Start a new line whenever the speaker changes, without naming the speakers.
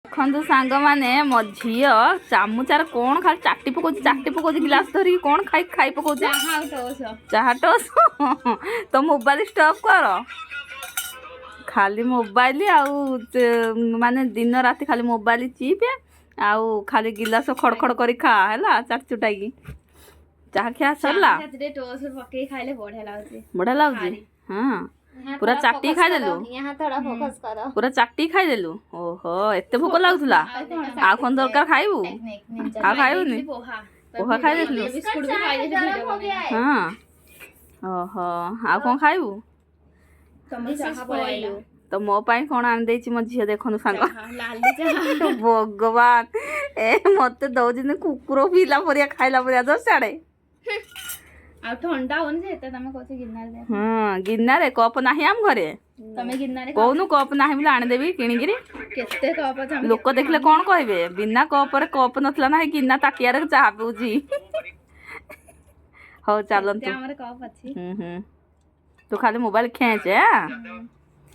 ଦେଖନ୍ତୁ ସାଙ୍ଗମାନେ ମୋ ଝିଅ ଚାମୁଚାର କ'ଣ ଖାଲି ଚାଟି ପକଉଛି ଗ୍ଲାସ୍ ଧରିକି କ'ଣ ଖାଇ ପକଉଛି ଚାହା ଟୋସ୍ ତ ମୋବାଇଲ ଷ୍ଟପ୍ କର ଖାଲି ମୋବାଇଲ ଆଉ ମାନେ ଦିନ ରାତି ଖାଲି ମୋବାଇଲ ଚିପ୍ ଆଉ ଖାଲି ଗିଲାସ ଖଡ଼ ଖଡ଼ କରି ଖା ହେଲା ଚାଟି ଚୁଟାଇକି ଚାହା ଖିଆ ସରିଲା ବଢ଼ିଆ ଲାଗୁଛି ହଁ पूरा चाटी खाईदेलु पूरा चाटी खाईदेलु ओहो एते भोक लागुला आ कोन दरकार खाइबू आ खाइबुनी पोहा खाई देलु हां ओहो आ कोन खाइबू तो मो पाई कोन आन देछि मो झिया देखनु सांग भगवान ए मते दउजिन कुकुर पीला परिया खाइला परिया दो साडे
ठंडा होने से तमे कोसे गिन्नार दे
हां गिन्नार कप नाही आम घरे
तमे गिन्नार
कोनु कप नाही बोले आने देबी किणिगिरी
केते कप
लोक देखले कोन कहबे बिना कप रे कप नथला नाही गिन्ना ताकिया रे चाहा पिउजी हो चलन तू
हमर कप अछि
तू खाली मोबाइल खेचे